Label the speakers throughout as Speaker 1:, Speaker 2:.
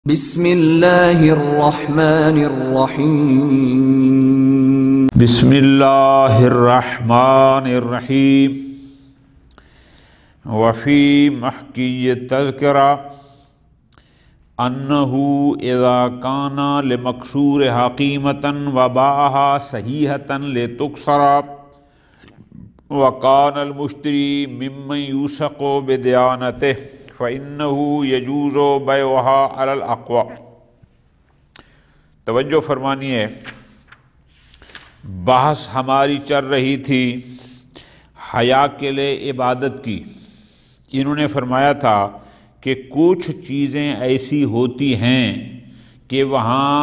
Speaker 1: بسم اللہ الرحمن الرحیم
Speaker 2: بسم اللہ الرحمن الرحیم وفی محکی تذکرہ انہو اذا کانا لمکسور حقیمتاً وباعہا صحیحتاً لتکسرا وکان المشتری ممن یوثق بدیانتہ فإنه يجوز بيعها على الأقوى۔ توجہ فرمانیے، بحث ہماری چل رہی تھی حیا کے لیے عبادت کی۔ انہوں نے فرمایا تھا کہ کچھ چیزیں ایسی ہوتی ہیں کہ وہاں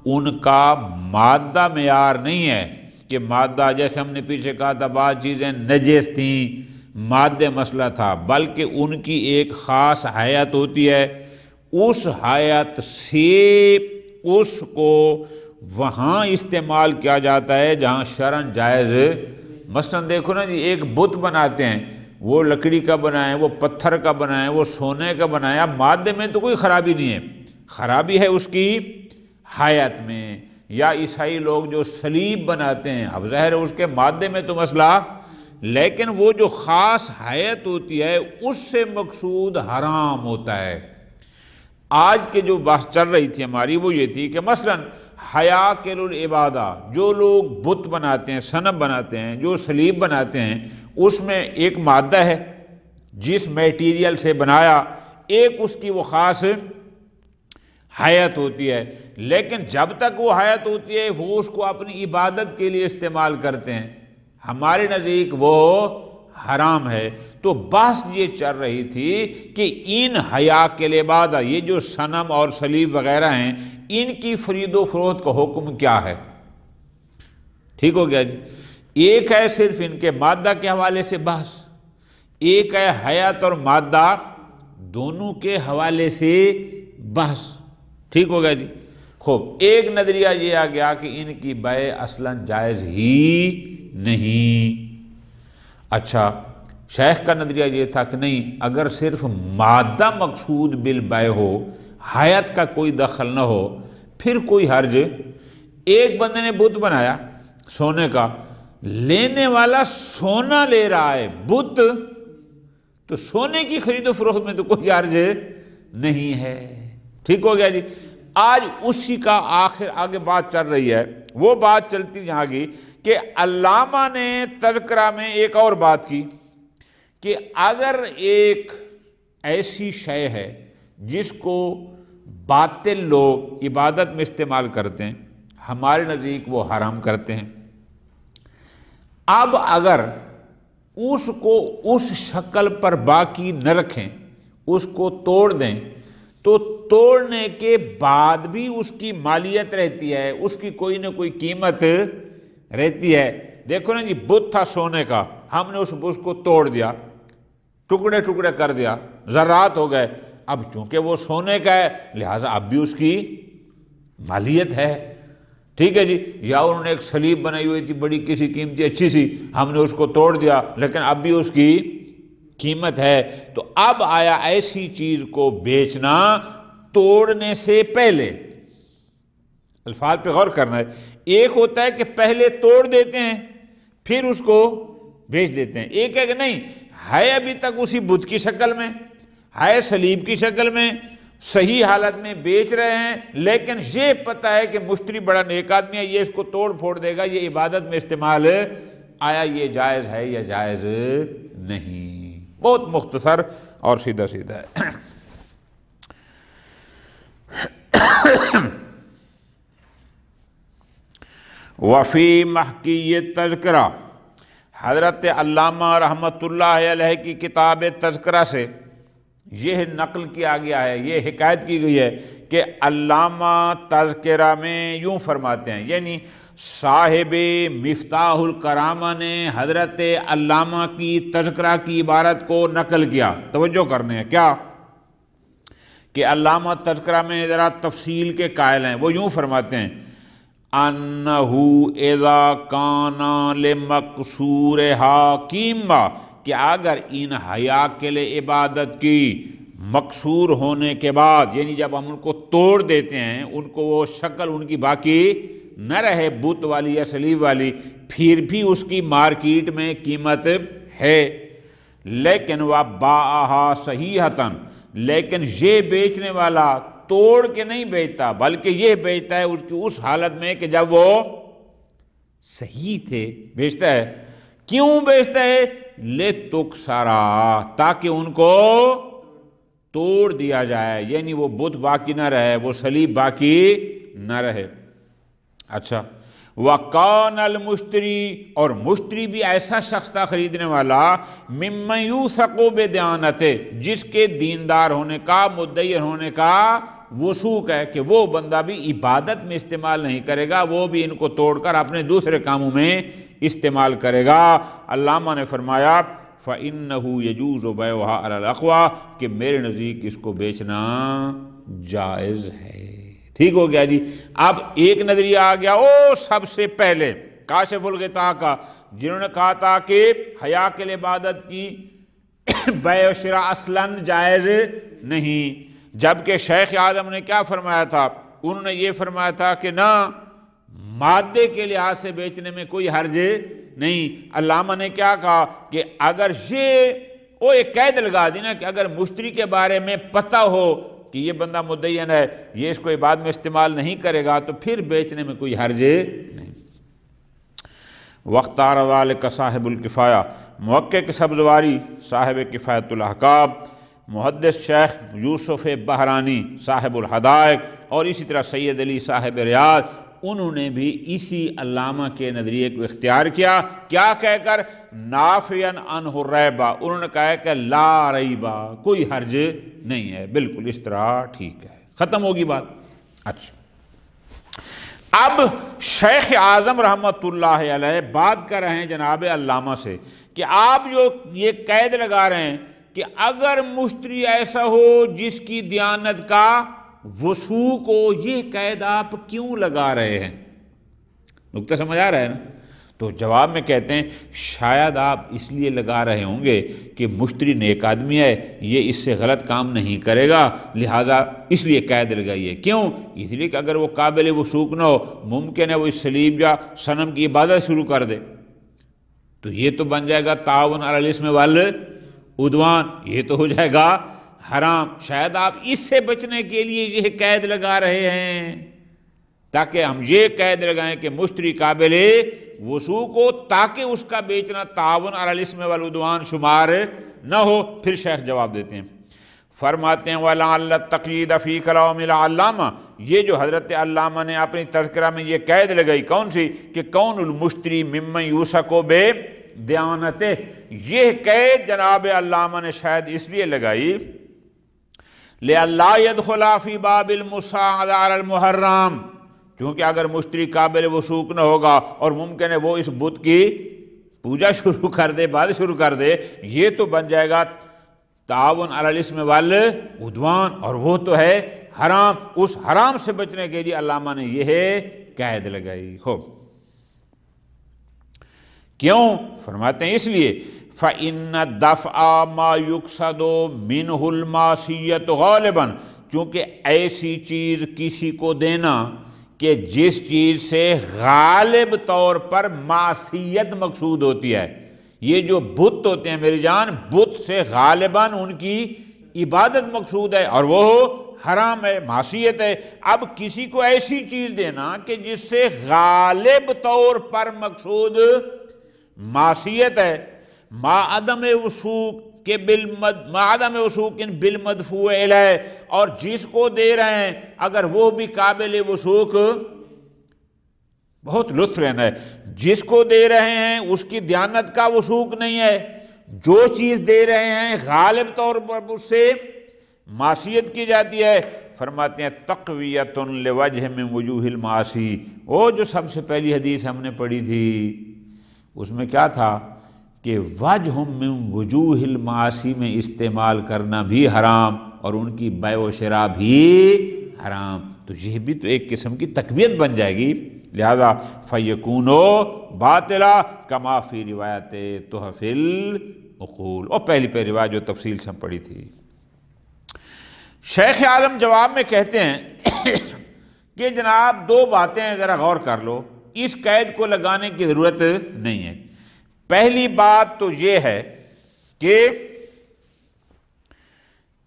Speaker 2: ان کا مادہ معیار نہیں ہے کہ مادہ، جیسے ہم نے پیچھے کہا تھا بعض چیزیں نجس تھیں، مادہ مسئلہ تھا، بلکہ ان کی ایک خاص حیت ہوتی ہے، اس حیت سے اس کو وہاں استعمال کیا جاتا ہے جہاں شرعاً جائز۔ مثلا دیکھو نا جی، ایک بت بناتے ہیں، وہ لکڑی کا بنائیں، وہ پتھر کا بنائیں، وہ سونے کا بنائیں، اب مادے میں تو کوئی خرابی نہیں ہے، خرابی ہے اس کی حیت میں۔ یا عیسائی لوگ جو صلیب بناتے ہیں، اب ظاہر ہے اس کے مادے میں تو مسئلہ، لیکن وہ جو خاص حیت ہوتی ہے اس سے مقصود حرام ہوتا ہے۔ آج کے جو بحث چل رہی تھی ہماری وہ یہ تھی کہ مثلا حیاکل العبادہ، جو لوگ بت بناتے ہیں، صنم بناتے ہیں، جو صلیب بناتے ہیں، اس میں ایک مادہ ہے جس میٹیریل سے بنایا، ایک اس کی وہ خاص حیت ہوتی ہے، لیکن جب تک وہ حیت ہوتی ہے وہ اس کو اپنی عبادت کے لیے استعمال کرتے ہیں، ہمارے نزدیک وہ حرام ہے۔ تو بحث یہ چل رہی تھی کہ ان حیاکل العبادہ، یہ جو صنم اور صلیب وغیرہ ہیں، ان کی خرید و فروخت کا حکم کیا ہے؟ ٹھیک ہو گیا جی۔ ایک ہے صرف ان کے مادہ کے حوالے سے بحث، ایک ہے حیات اور مادہ دونوں کے حوالے سے بحث۔ ٹھیک ہو گیا جی۔ خوب، ایک نظریہ یہ آ گیا کہ ان کی بیع اصلاً جائز ہی نہیں۔ اچھا، شیخ کا نظریہ یہ تھا کہ نہیں، اگر صرف مادہ مقصود بالبیع ہو، حیات کا کوئی دخل نہ ہو، پھر کوئی حرج۔ ایک بندے نے بت بنایا سونے کا، لینے والا سونا لے رہا ہے، بت تو سونے کی خرید و فروخت میں تو کوئی حرج نہیں ہے۔ ٹھیک ہو گیا جی۔ آج اسی کا آگے بات چل رہی ہے، وہ بات چلتی یہاں کی کہ علامہ نے تذکرہ میں ایک اور بات کی کہ اگر ایک ایسی شے ہے جس کو باطل لوگ عبادت میں استعمال کرتے ہیں، ہمارے نزدیک وہ حرام کرتے ہیں۔ اب اگر اس کو اس شکل پر باقی نہ رکھیں، اس کو توڑ دیں، تو توڑنے کے بعد بھی اس کی مالیت رہتی ہے، اس کی کوئی نہ کوئی قیمت رہتی ہے۔ دیکھو نا جی، بت تھا سونے کا، ہم نے اس بت کو توڑ دیا، ٹکڑے ٹکڑے کر دیا، ذرات ہو گئے، اب چونکہ وہ سونے کا ہے لہٰذا اب بھی اس کی مالیت ہے۔ ٹھیک ہے جی۔ یا انہوں نے ایک صلیب بنائی ہوئی تھی بڑی کسی قیمتی اچھی سی، ہم نے اس کو توڑ دیا لیکن اب بھی اس کی قیمت ہے۔ تو اب آیا ایسی چیز کو بیچنا توڑنے سے پہلے، الفاظ پہ غور کرنا ہے، ایک ہوتا ہے کہ پہلے توڑ دیتے ہیں پھر اس کو بیچ دیتے ہیں، ایک ہے کہ نہیں ہے ابھی تک اسی بت کی شکل میں ہے، صلیب کی شکل میں صحیح حالت میں بیچ رہے ہیں، لیکن یہ پتہ ہے کہ مشتری بڑا نیک آدمی ہے، یہ اس کو توڑ پھوڑ دے گا، یہ عبادت میں استعمال، آیا یہ جائز ہے یا جائز نہیں؟ بہت مختصر اور سیدھا سیدھا ہے۔ وفی محکی تذکرہ، حضرت علامہ رحمۃ اللہ علیہ کی کتاب تذکرہ سے یہ نقل کیا گیا ہے، یہ حکایت کی گئی ہے کہ علامہ تذکرہ میں یوں فرماتے ہیں، یعنی صاحب مفتاح الکرامہ نے حضرت علامہ کی تذکرہ کی عبارت کو نقل کیا۔ توجہ کرنے ہیں کیا کہ علامہ تذکرہ میں ذرا تفصیل کے قائل ہیں، وہ یوں فرماتے ہیں انہو اذا کانا لمقصور حاکم، کہ اگر ان حیاکل عبادت کی مکسور ہونے کے بعد، یعنی جب ہم ان کو توڑ دیتے ہیں، ان کو وہ شکل ان کی باقی نہ رہے بت والی یا صلیب والی، پھر بھی اس کی مارکیٹ میں قیمت ہے، لیکن وَبَاعَهَا صَحِیحَةً، لیکن یہ بیچنے والا توڑ کے نہیں بیچتا، بلکہ یہ بیچتا ہے اس کی اس حالت میں کہ جب وہ صحیح تھے بیچتا ہے۔ کیوں بیچتا ہے؟ لِتُكْسَرَا، تاکہ ان کو توڑ دیا جائے، یعنی وہ بت باقی نہ رہے، وہ صلیب باقی نہ رہے۔ اچھا، وَقَانَ الْمُشْتَرِي، اور مشتری بھی ایسا شخص تھا خریدنے والا، مِمَّن يُوثَقُ بِدِیانَتِهِ، جس کے دیندار ہونے کا، مدعی ہونے کا وثوق ہے کہ وہ بندہ بھی عبادت میں استعمال نہیں کرے گا، وہ بھی ان کو توڑ کر اپنے دوسرے کاموں میں استعمال کرے گا۔ علامہ نے فرمایا فَإِنَّهُ يَجُوزُ بَيْعُهَا عَلَى الْأَقْوَى، کہ میرے نزدیک اس کو بیچنا جائز ہے۔ ٹھیک ہو گیا جی۔ اب ایک نظریہ آ گیا او سب سے پہلے کاشف الغطاء کا، جنہوں نے کہا تھا کہ حیا کے لیے عبادت کی بیع و شراء اصلاً جائز نہیں، جبکہ شیخ اعظم نے کیا فرمایا تھا؟ انہوں نے یہ فرمایا تھا کہ نہ، مادے کے لحاظ سے بیچنے میں کوئی حرج نہیں۔ علامہ نے کیا کہا کہ اگر یہ ایک قید لگا دی نا کہ اگر مشتری کے بارے میں پتہ ہو کہ یہ بندہ مدین ہے، یہ اس کو بعد میں استعمال نہیں کرے گا، تو پھر بیچنے میں کوئی حرج نہیں۔ وَاخْتَارَ ذَلِكَ صاحب الکفایہ، محقق سبزواری صاحب کفایت الاحکام، محدث شیخ یوسف بحرانی صاحب الحدائق، اور اسی طرح سید علی صاحب ریاض، انہوں نے بھی اسی علامہ کے نظریے کو اختیار کیا، کیا کہہ کر؟ نافیاً عنہ الریبہ، انہوں نے کہا کہ لا ریبہ، کوئی حرج نہیں ہے، بالکل اس طرح ٹھیک ہے، ختم ہوگی بات۔ اچھا، اب شیخ اعظم رحمۃ اللہ علیہ بات کر رہے ہیں جناب علامہ سے کہ آپ جو یہ قید لگا رہے ہیں کہ اگر مشتری ایسا ہو جس کی دیانت کا وثوق ہو، یہ قید آپ کیوں لگا رہے ہیں؟ نکتہ سمجھ آ رہا ہے نا؟ تو جواب میں کہتے ہیں شاید آپ اس لیے لگا رہے ہوں گے کہ مشتری نیک آدمی ہے، یہ اس سے غلط کام نہیں کرے گا، لہٰذا اس لیے قید لگائیے۔ کیوں؟ اس لیے کہ اگر وہ قابل وثوق نہ ہو، ممکن ہے وہ اس صلیب یا صنم کی عبادت شروع کر دے، تو یہ تو بن جائے گا تعاون علی الاثم والعدوان، یہ تو ہو جائے گا حرام۔ شاید آپ اس سے بچنے کے لیے یہ قید لگا رہے ہیں، تاکہ ہم یہ قید لگائیں کہ مشتری قابل وثوق ہو، تاکہ اس کا بیچنا تعاون علی الاثم والعدوان شمار نہ ہو۔ پھر شیخ جواب دیتے ہیں، فرماتے ہیں وَلَعَلَّ التَّقْيِيدَ فِي كَلَامِ الْعَلَّامَةِ، یہ جو حضرت علامہ نے اپنی تذکرہ میں یہ قید لگائی، کون سی؟ کہ کون المشتری ممن یوثق بِدِیانَتِهِ، یہ قید جناب علامہ نے شاید اس لیے لگائی لِأَلَّا يَدْخُلَ فِي بَابِ الْمُسَاعَدَةِ عَلَى الْمُحَرَّمِ، کیونکہ اگر مشتری قابل وثوق نہ ہوگا اور ممکن ہے وہ اس بت کی پوجا شروع کر دے، بعد شروع کر دے، یہ تو بن جائے گا تعاون علی الاثم والعدوان، اور وہ تو ہے حرام۔ اس حرام سے بچنے کے لیے علامہ نے یہ قید لگائی ہو۔ کیوں؟ فرماتے ہیں اس لیے فَإِنَّ الدَّفْعَ مَا يُقْصَدُ مِنْهُ الْمَعْصِيَّةُ غَالِبًا، چونکہ ایسی چیز کسی کو دینا کہ جس چیز سے غالب طور پر معصیت مقصود ہوتی ہے، یہ جو بت ہوتے ہیں میری جان، بت سے غالباً ان کی عبادت مقصود ہے اور وہ حرام ہے، معصیت ہے۔ اب کسی کو ایسی چیز دینا کہ جس سے غالب طور پر مقصود معصیت ہے، ما عدم وثوق کے عدم وثوق بالمدفوع الیہ، اور جس کو دے رہے ہیں اگر وہ بھی قابل وثوق، بہت لطف لینا ہے، جس کو دے رہے ہیں اس کی دیانت کا وثوق نہیں ہے، جو چیز دے رہے ہیں غالب طور پر اس سے معصیت کی جاتی ہے، فرماتے ہیں تقویۃ لوجہ من وجوہ المعاصی۔ وہ جو سب سے پہلی حدیث ہم نے پڑھی تھی اس میں کیا تھا کہ وجہ من وجوہ المعاصی میں استعمال کرنا بھی حرام اور ان کی بیع و شراء بھی حرام، تو یہ بھی تو ایک قسم کی تقویت بن جائے گی، لہذا فَيَكُونُ بَاطِلًا كَمَا فِي رِوَایَتِ تُحْفِ الْعُقُولِ، اور پہلی روایت جو تفصیل سے ہم پڑھی تھی۔ شیخ عالم جواب میں کہتے ہیں کہ جناب دو باتیں ذرا غور کر لو، اس قید کو لگانے کی ضرورت نہیں ہے۔ پہلی بات تو یہ ہے کہ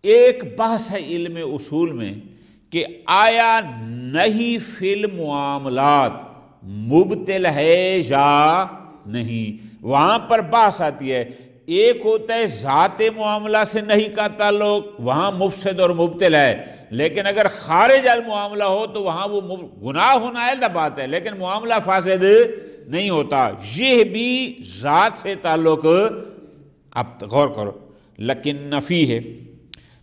Speaker 2: ایک بحث ہے علم اصول میں کہ آیا نہیں فی المعاملات مبطل ہے یا نہیں، وہاں پر بحث آتی ہے۔ ایک ہوتا ہے ذات معاملہ سے نہیں کا تعلق، وہاں مفسد اور مبطل ہے، لیکن اگر خارج المعاملہ ہو تو وہاں وہ گناہ ہونا ہے بات ہے، لیکن معاملہ فاسد نہیں ہوتا۔ یہ بھی ذات سے تعلق، اب غور کرو، لیکن نفی ہے۔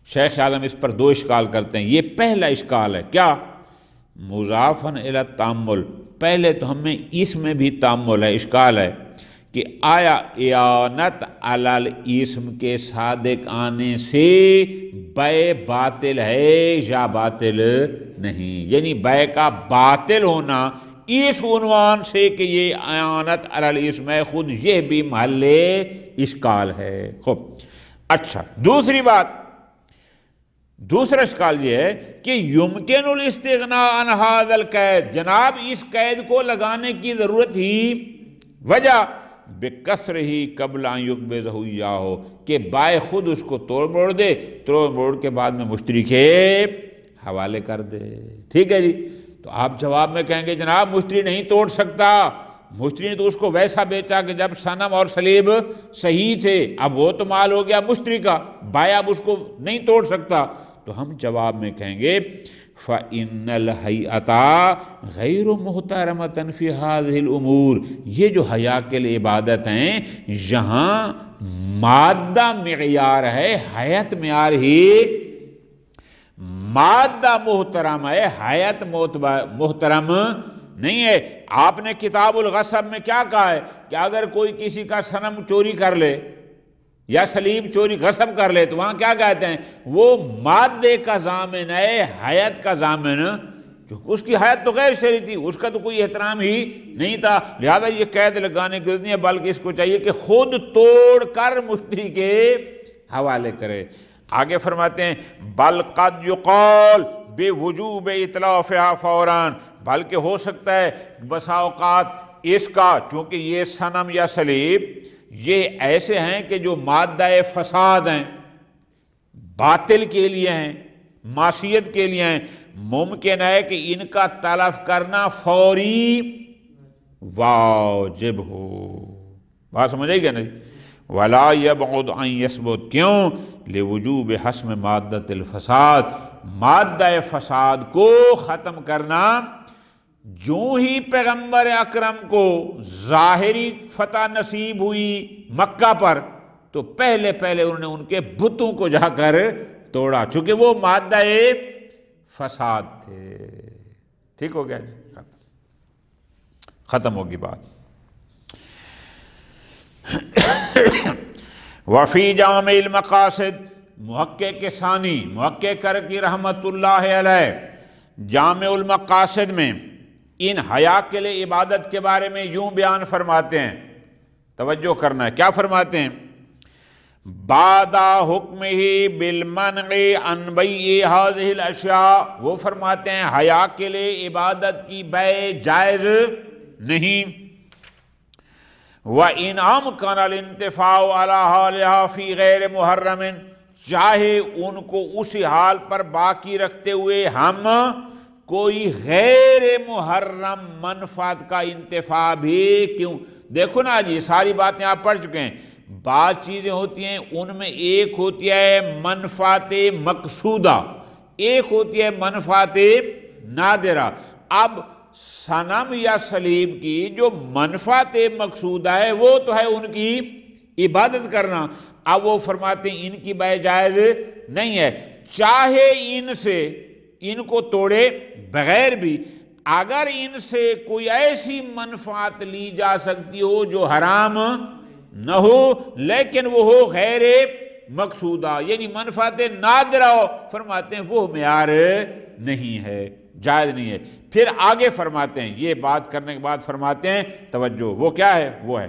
Speaker 2: شیخ عالم اس پر دو اشکال کرتے ہیں۔ یہ پہلا اشکال ہے، کیا؟ مضافن الی التامل، پہلے تو ہمیں اس میں بھی تامل ہے، اشکال ہے کہ آیا اعانت علی الاسم کے صادق آنے سے بے باطل ہے یا باطل نہیں، یعنی بے کا باطل ہونا اس عنوان سے کہ یہ اعانت علی الاسم ہے، خود یہ بھی محل اشکال ہے۔ خوب، اچھا، دوسری بات، دوسرا اشکال یہ ہے کہ یمکن الاستغناء عن ھذا القید، جناب اس قید کو لگانے کی ضرورت ہی وجہ بکسر ہی قبل ان یقبضہ ایاہ، کہ بائع خود اس کو توڑ موڑ دے، توڑ موڑ کے بعد میں مشتری کے حوالے کر دے۔ ٹھیک ہے جی، تو آپ جواب میں کہیں گے جناب مشتری نہیں توڑ سکتا، مشتری نے تو اس کو ویسا بیچا کہ جب صنم اور صلیب صحیح تھے، اب وہ تو مال ہو گیا مشتری کا، بائع اب اس کو نہیں توڑ سکتا۔ تو ہم جواب میں کہیں گے فَإِنَّ الْحَيْئَةَ غَيْرُ مُحْتَرَمَةً فِي هَذِهِ الْأُمُورِ، یہ جو حیا کے لیے عبادت ہیں، یہاں مادہ معیار ہے، حیات معیار ہی، مادہ محترم ہے، حیات محترم نہیں ہے۔ آپ نے کتاب الغصب میں کیا کہا ہے کہ اگر کوئی کسی کا صنم چوری کر لے یا سلیب چوری غصب کر لے تو وہاں کیا کہتے ہیں؟ وہ مادے کا ضامن ہے، حیات کا ضامن، جو اس کی حیات تو غیر شرعی تھی، اس کا تو کوئی احترام ہی نہیں تھا، لہذا یہ قید لگانے کی ضرورت نہیں ہے، بلکہ اس کو چاہیے کہ خود توڑ کر مشتری کے حوالے کرے۔ آگے فرماتے ہیں بل قد یقال بوجوب اتلافها فوراً، بلکہ ہو سکتا ہے بسا اوقات اس کا، چونکہ یہ صنم یا صلیب یہ ایسے ہیں کہ جو مادہ فساد ہیں، باطل کے لیے ہیں، معصیت کے لیے ہیں، ممکن ہے کہ ان کا تلف کرنا فوری واجب ہو۔ بات سمجھے گا نہیں؟ ولا یبعد ان یثبت، کیوں؟ لوجوب حسم مادۃ الفساد، مادہ فساد کو ختم کرنا، جو ہی پیغمبر اکرم کو ظاہری فتح نصیب ہوئی مکہ پر تو پہلے انہوں نے ان کے بتوں کو جا کر توڑا، چونکہ وہ مادہ فساد تھے۔ ٹھیک ہو گیا جی، ختم ہوگی بات۔ وفی جامع المقاصد، محقق ثانی، محقق کرکی رحمت اللہ علیہ جامع المقاصد میں ان حیا کے لیے عبادت کے بارے میں یوں بیان فرماتے ہیں، توجہ کرنا ہے، کیا فرماتے ہیں؟ بعد حکمہ بالمنع عن بیع هذه الاشیاء، وہ فرماتے ہیں حیا کے لیے عبادت کی بیع جائز نہیں۔ وَإِنْ أَمْكَنَ الْانْتِفَاعُ عَلَى حَالِهَا فِي غَيْرِ مُحَرَّمٍ، چاہے ان کو اسی حال پر باقی رکھتے ہوئے ہم کوئی غیر محرم منفعت کا انتفاع بھی کیوں؟ دیکھو نا جی، ساری باتیں آپ پڑھ چکے ہیں، بعض چیزیں ہوتی ہیں ان میں ایک ہوتی ہے منفعت مقصودہ، ایک ہوتی ہے منفعت نادرہ۔ اب صنم یا صلیب کی جو منفعت مقصودہ ہے وہ تو ہے ان کی عبادت کرنا، اب وہ فرماتے ہیں ان کی بیع جائز نہیں ہے، چاہے ان سے ان کو توڑے بغیر بھی، اگر ان سے کوئی ایسی منفعت لی جا سکتی ہو جو حرام نہ ہو لیکن وہ ہو غیر مقصودہ، یعنی منفعت نادرہ ہو، فرماتے ہیں وہ معیار نہیں ہے، جائز نہیں ہے۔ پھر آگے فرماتے ہیں، یہ بات کرنے کے بعد فرماتے ہیں توجہ، وہ کیا ہے؟ وہ ہے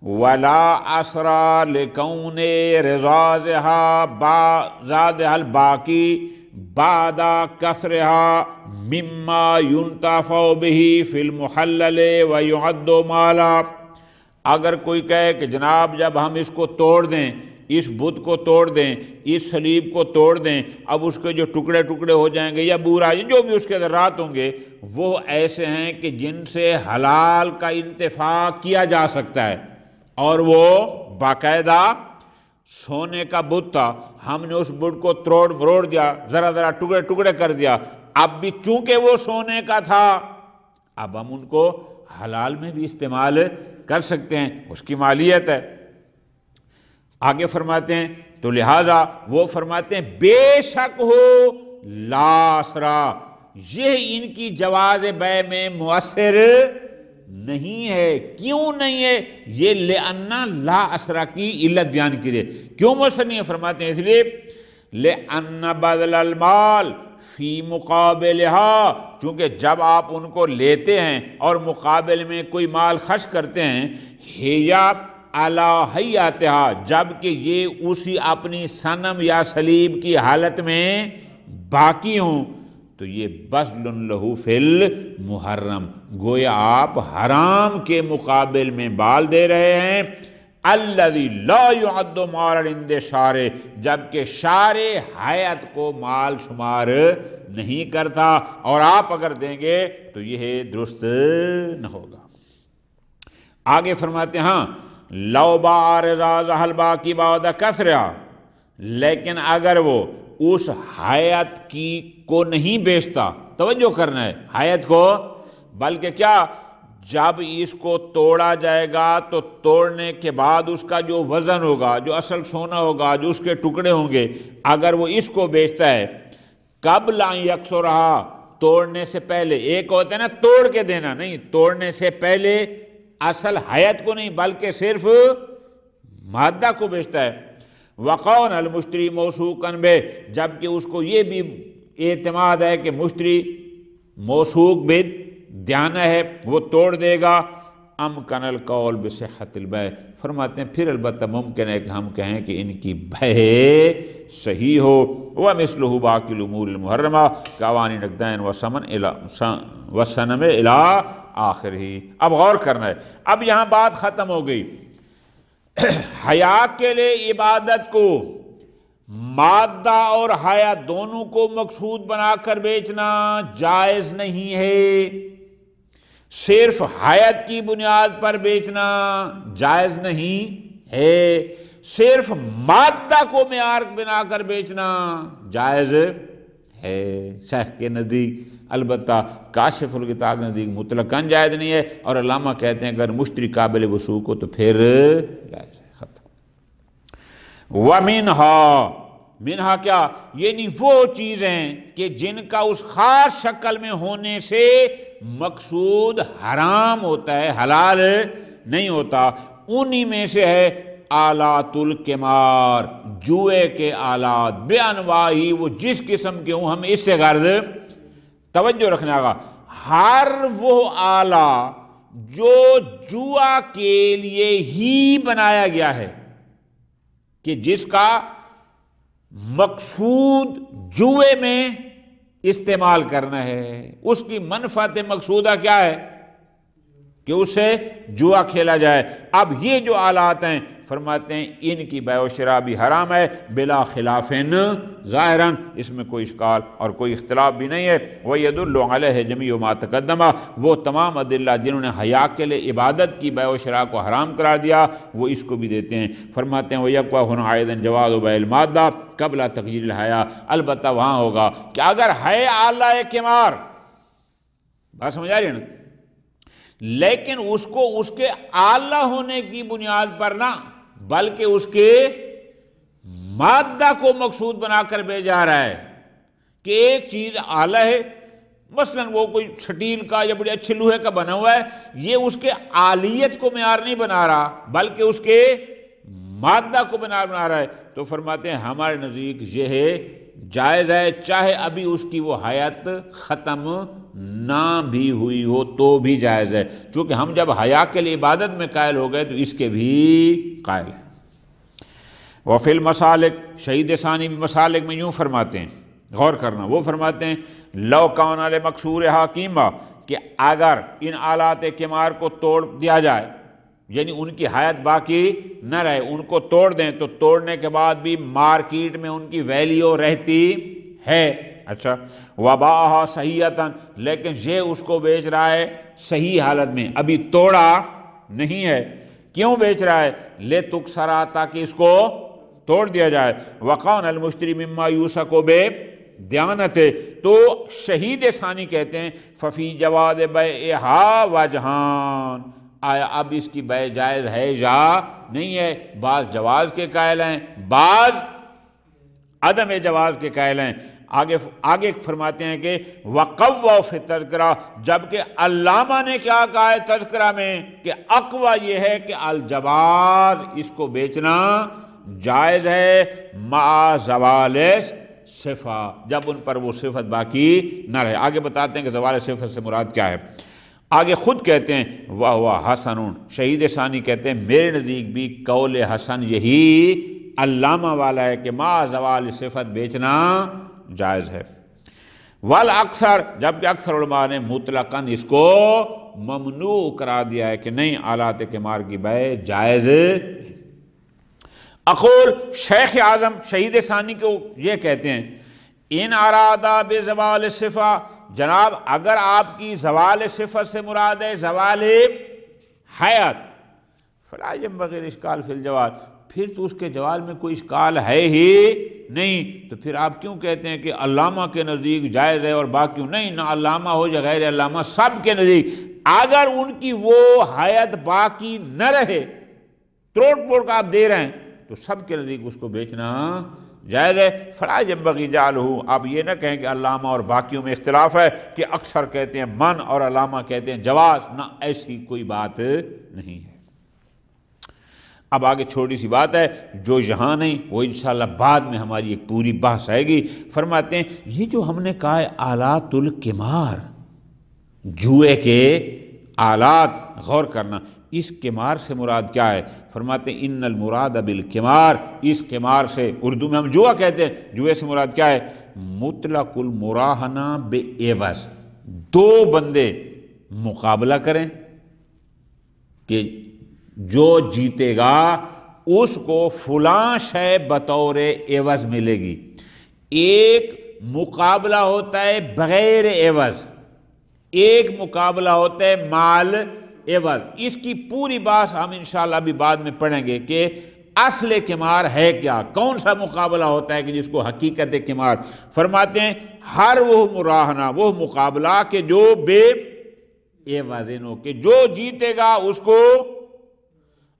Speaker 2: ولا اسرا لکون رزازها زادها الباقی بعد کسرها مما ينتفع به فی المحلل ويعد مالا. اگر کوئی کہے کہ جناب جب ہم اس کو توڑ دیں، اس بت کو توڑ دیں، اس صلیب کو توڑ دیں، اب اس کے جو ٹکڑے ٹکڑے ہو جائیں گے یا بورا جو بھی اس کے ذرات ہوں گے وہ ایسے ہیں کہ جن سے حلال کا انتفاع کیا جا سکتا ہے، اور وہ باقاعدہ سونے کا بت تھا، ہم نے اس بت کو توڑ مروڑ دیا، ذرا ذرا ٹکڑے ٹکڑے کر دیا، اب بھی چونکہ وہ سونے کا تھا اب ہم ان کو حلال میں بھی استعمال کر سکتے ہیں، اس کی مالیت ہے. آگے فرماتے ہیں تو لہٰذا وہ فرماتے ہیں بے شک ہو لا اسرا، یہ ان کی جواز بیع میں مؤثر نہیں ہے. کیوں نہیں ہے؟ یہ لأن لا اسرا کی علت بیان کی ہے. کیوں مؤثر نہیں ہے؟ فرماتے ہیں اس لیے لأن بدل المال فی مقابلها، چونکہ جب آپ ان کو لیتے ہیں اور مقابل میں کوئی مال خرچ کرتے ہیں، ہیا علی حیاتها، جبکہ یہ اسی اپنی صنم یا صلیب کی حالت میں باقی ہوں، تو یہ بذل لہ فی المحرم، گویا آپ حرام کے مقابل میں بال دے رہے ہیں. الذی لا یعد مالا عند شارع، جبکہ شارع حیات کو مال شمار نہیں کرتا، اور آپ اگر دیں گے تو یہ درست نہ ہوگا. آگے فرماتے ہیں ہاں لو باع رزازها الباقی بعد کسرها، لیکن اگر وہ اس حیات کی کو نہیں بیچتا، توجہ کرنا ہے حیات کو، بلکہ کیا جب اس کو توڑا جائے گا تو توڑنے کے بعد اس کا جو وزن ہوگا، جو اصل سونا ہوگا، جو اس کے ٹکڑے ہوں گے، اگر وہ اس کو بیچتا ہے قبل ان یکسرھا، توڑنے سے پہلے، ایک ہوتا ہے نا توڑ کے دینا، نہیں توڑنے سے پہلے اصل حیات کو نہیں بلکہ صرف مادہ کو بیچتا ہے. وقون المشتری موثوقا بہ، جبکہ اس کو یہ بھی اعتماد ہے کہ مشتری موثوق بہ دیانہ ہے، وہ توڑ دے گا. امکن القول بصحت البیع، فرماتے ہیں پھر البتہ ممکن ہے کہ ہم کہیں کہ ان کی بیع صحیح ہو. ومثلہ باقی الامور المحرمہ کاوانی نقدین وصنم الی آخر ہی. اب غور کرنا ہے، اب یہاں بات ختم ہو گئی. حیا کے لیے عبادت کو مادہ اور حیا دونوں کو مقصود بنا کر بیچنا جائز نہیں ہے، صرف حیات کی بنیاد پر بیچنا جائز نہیں ہے، صرف مادہ کو معیار بنا کر بیچنا جائز ہے شیخ کے نزدیک. البتہ کاشف الغطاء کے نزدیک مطلقاً جائز نہیں ہے، اور علامہ کہتے ہیں اگر مشتری قابل وثوق ہو تو پھر جائز ہے. ختم. وَمِنْہا کیا؟ یعنی وہ چیزیں کہ جن کا اس خاص شکل میں ہونے سے مقصود حرام ہوتا ہے، حلال نہیں ہوتا، انہی میں سے ہے آلات القمار، جوئے کے آلات، بے انواعی، وہ جس قسم کے ہوں، ہم اس سے غرض توجہ رکھنے آگا ہر وہ آلہ جو جوا کے لیے ہی بنایا گیا ہے، کہ جس کا مقصود جوئے میں استعمال کرنا ہے، اس کی منفعت مقصودہ کیا ہے کہ اس سے جوا کھیلا جائے. اب یہ جو آلات ہیں فرماتے ہیں ان کی بیع و شراء بھی حرام ہے بلا خلاف ظاہراً، اس میں کوئی اشکال اور کوئی اختلاف بھی نہیں ہے. وَيَدُلُّ عَلَيْهِ جَمِيعُ مَا تَقَدَّمَ، وہ تمام ادلہ جنہوں نے حیا کے لیے عبادت کی بیع و شراء کو حرام قرار دیا وہ اس کو بھی دیتے ہیں. فرماتے ہیں وَيَقْوَى هُنَا أَيْضًا جَوَازُ بَيْعِ الْمَادَّةِ قبل تغییر الحیا، البتہ وہاں ہوگا کہ اگر ہے آلہ قمار، بات سمجھ آ رہی ہے نا، لیکن اس کو اس کے آلہ ہونے کی بنیاد پر نہ بلکہ اس کے مادہ کو مقصود بنا کر بھیجا رہا ہے کہ ایک چیز آلہ ہے، مثلا وہ کوئی سٹیل کا یا بڑے اچھے لوہے کا بنا ہوا ہے، یہ اس کے آلیت کو معیار نہیں بنا رہا بلکہ اس کے مادہ کو بنا رہا ہے. تو فرماتے ہیں ہمارے نزدیک یہ ہے جائز ہے، چاہے ابھی اس کی وہ حیات ختم نہ بھی ہوئی ہو تو بھی جائز ہے، چونکہ ہم جب حیا کے لیے عبادت میں قائل ہو گئے تو اس کے بھی قائل ہیں۔ وفی المسالک، شہید ثانی بھی مسالک میں یوں فرماتے ہیں، غور کرنا، وہ فرماتے ہیں لو کان لمکسور حکیمہ، کہ اگر ان آلات قمار کو توڑ دیا جائے، یعنی ان کی حیات باقی نہ رہے، ان کو توڑ دیں تو توڑنے کے بعد بھی مارکیٹ میں ان کی ویلیو رہتی ہے، اچھا وباہا صحیحتاً، لیکن یہ اس کو بیچ رہا ہے صحیح حالت میں، ابھی توڑا نہیں ہے، کیوں بیچ رہا ہے؟ لتکسرا، تاکہ اس کو توڑ دیا جائے، وقان المشتری مما یوسق بے دیانت، تو شہید ثانی کہتے ہیں ففی جواز بیعہا وجہان، آیا اب اس کی بیع جائز ہے یا نہیں ہے؟ بعض جواز کے قائل ہیں، بعض عدم جواز کے قائل ہیں۔ آگے فرماتے ہیں کہ وقوّا فی تذکرہ، جبکہ علامہ نے کیا کہا ہے تذکرہ میں کہ اقوی یہ ہے کہ الجواز، اس کو بیچنا جائز ہے، مع زوال صفہ، جب ان پر وہ صفت باقی نہ رہے۔ آگے بتاتے ہیں کہ زوال صفت سے مراد کیا ہے۔ آگے خود کہتے ہیں وَهُوَ حَسَنٌ، شہید ثانی کہتے ہیں میرے نزدیک بھی قول حسن یہی علامہ والا ہے کہ مع زوال صفت بیچنا جائز ہے۔ والاکثر، جبکہ اکثر علماء نے مطلقاً اس کو ممنوع کرا دیا ہے کہ نہیں، آلات قمار کی بیع جائز۔ اقول، شیخ اعظم شہید ثانی کو یہ کہتے ہیں ان ارادہ بزوال صفہ، جناب اگر آپ کی زوال صفت سے مراد ہے زوال حیات، فلا ينبغي الاشکال فی الجواز، پھر تو اس کے جوال میں کوئی اشکال ہے ہی نہیں، تو پھر آپ کیوں کہتے ہیں کہ علامہ کے نزدیک جائز ہے اور باقیوں نہیں؟ نہ علامہ ہو یا غیر علامہ، سب کے نزدیک اگر ان کی وہ حیات باقی نہ رہے، توڑ پھوڑ کا آپ دے رہے ہیں، تو سب کے نزدیک اس کو بیچنا جائز ہے۔ فلا ينبغي جعلہ، آپ یہ نہ کہیں کہ علامہ اور باقیوں میں اختلاف ہے، کہ اکثر کہتے ہیں من اور علامہ کہتے ہیں جواز، نہ ایسی کوئی بات نہیں ہے۔ اب آگے چھوٹی سی بات ہے جو یہاں نہیں، وہ انشاءاللہ بعد میں ہماری ایک پوری بحث آئے گی۔ فرماتے ہیں یہ جو ہم نے کہا ہے آلات القمار، جوئے کے آلات، غور کرنا اس قمار سے مراد کیا ہے؟ فرماتے ہیں ان المراد بالقمار، اس قمار سے، اردو میں ہم جوا کہتے ہیں، جوئے سے مراد کیا ہے؟ مطلق المراہنہ بعوض، دو بندے مقابلہ کریں کہ جو جیتے گا اس کو فلاں شے بطور عوض ملے گی۔ ایک مقابلہ ہوتا ہے بغیر عوض، ایک مقابلہ ہوتا ہے مال عوض۔ اس کی پوری بات ہم انشاءاللہ ابھی بعد میں پڑھیں گے کہ اصل قمار ہے کیا، کون سا مقابلہ ہوتا ہے کہ جس کو حقیقت قمار فرماتے ہیں۔ ہر وہ مراہنہ، وہ مقابلہ کہ جو بے عوض ہو، کہ جو جیتے گا اس کو،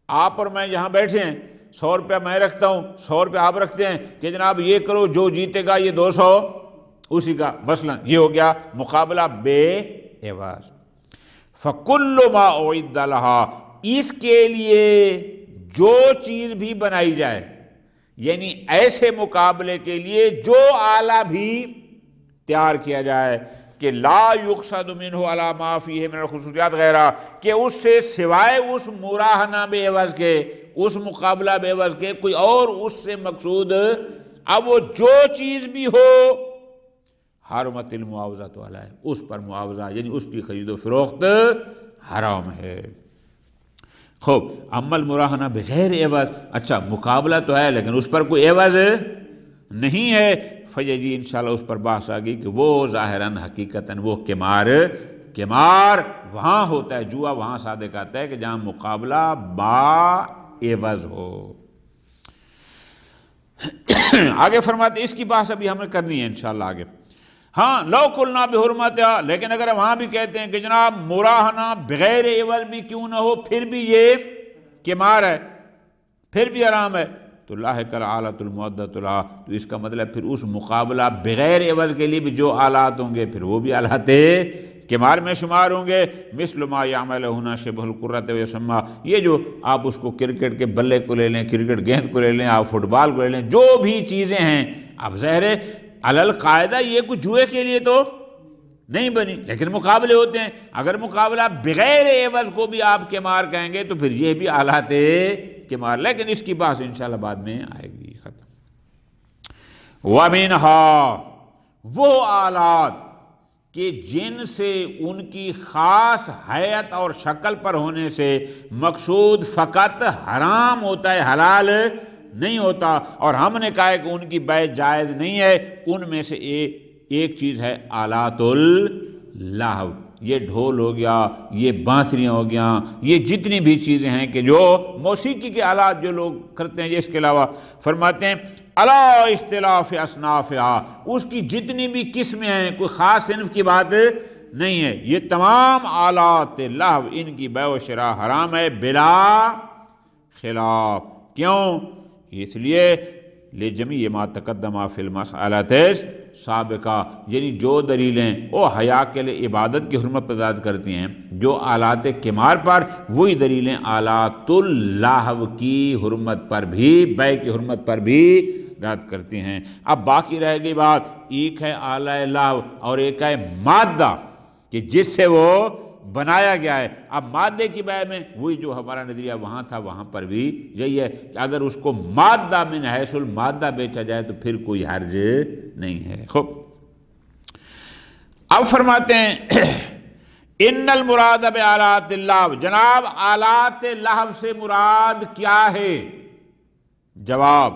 Speaker 2: آپ اور میں یہاں بیٹھے ہیں، 100 روپیہ میں رکھتا ہوں، 100 روپیہ آپ رکھتے ہیں کہ جناب یہ کرو، جو جیتے گا یہ 200 اسی کا، مثلا یہ ہو گیا مقابلہ بے عوض۔ فَكُلُّ مَا أُعِدَّ لَهَا، اس کے لیے جو چیز بھی بنائی جائے، یعنی ایسے مقابلے کے لیے جو آلہ بھی تیار کیا جائے کہ لا یقصد منہ علی ما فیہ من الخصوصیات غیرہ، کہ اس سے سوائے اس مراہنہ بے عوض کے، اس مقابلہ بے عوض کے کوئی اور اس سے مقصود، اب وہ جو چیز بھی ہو، حرمت المعاوضۃ علیہ، اس پر معاوضہ یعنی اس کی خرید و فروخت حرام ہے۔ خوب، اما المراہنہ بغیر عوض، اچھا مقابلہ تو ہے لیکن اس پر کوئی عوض نہیں ہے، فیجی انشاءاللہ اس پر بحث آگئی کہ وہ ظاہراً حقیقتاً وہ قمار وہاں ہوتا ہے، جوا وہاں صادق آتا ہے کہ جہاں مقابلہ با عوض ہو۔ آگے فرماتے اس کی بحث ابھی ہمیں کرنی ہے انشاءاللہ آگے۔ ہاں لو قلنا بحرمتها، لیکن اگر وہاں بھی کہتے ہیں کہ جناب مراہنہ بغیر عوض بھی کیوں نہ ہو پھر بھی یہ قمار ہے، پھر بھی حرام ہے، تو لاحق الآلۃ المعدۃ لہا، تو اس کا مطلب پھر اس مقابلہ بغیر عوض کے لیے بھی جو آلات ہوں گے پھر وہ بھی آلات قمار میں شمار ہوں گے۔ مثل ما یعمل ہنا شبہ القرۃ ویسمى، یہ جو آپ اس کو کرکٹ کے بلے کو لے لیں، کرکٹ گیند کو لے لیں، آپ فٹ بال کو لے لیں، جو بھی چیزیں ہیں، اب ظاہر ہے القاعدہ یہ کچھ جوئے کے لیے تو نہیں بنی، لیکن مقابلے ہوتے ہیں۔ اگر مقابلہ بغیر عوض کو بھی آپ قمار کہیں گے تو پھر یہ بھی آلات قمار، لیکن اس کی بات انشاءاللہ بعد میں آئے گی۔ ختم۔ وَمِنْهَا، وہ آلات کہ جن سے ان کی خاص حیت اور شکل پر ہونے سے مقصود فقط حرام ہوتا ہے، حلال نہیں ہوتا، اور ہم نے کہا ہے کہ ان کی بیع جائز نہیں ہے، ان میں سے ایک چیز ہے آلات اللہو، یہ ڈھول ہو گیا، یہ بانسریاں ہو گیا، یہ جتنی بھی چیزیں ہیں کہ جو موسیقی کے آلات جو لوگ کرتے ہیں، اس کے علاوہ فرماتے ہیں علی اختلاف اصنافہا، اس کی جتنی بھی قسمیں ہیں، کوئی خاص صنف کی بات نہیں ہے، یہ تمام آلات لہو ان کی بیع و شراء حرام ہے بلا خلاف۔ کیوں؟ اس لیے لجمیع ما تقدم فی المسألۃ سابقہ، یعنی جو دلیلیں وہ حیا کے لیے عبادت کی حرمت پر دلالت کرتی ہیں، جو آلات قمار پر، وہی دلیلیں آلات اللہو کی حرمت پر بھی، بیع کی حرمت پر بھی دلالت کرتی ہیں۔ اب باقی رہ گئی بات، ایک ہے آلہ لہو اور ایک ہے مادہ کہ جس سے وہ بنایا گیا ہے۔ اب مادے کی بیع میں وہی جو ہمارا نظریہ وہاں تھا، وہاں پر بھی یہی ہے کہ اگر اس کو مادہ من حیث المادہ بیچا جائے تو پھر کوئی حرج نہیں ہے۔ خوب، اب فرماتے ہیں ان المراد بآلات اللہو، جناب آلات لہو سے مراد کیا ہے؟ جواب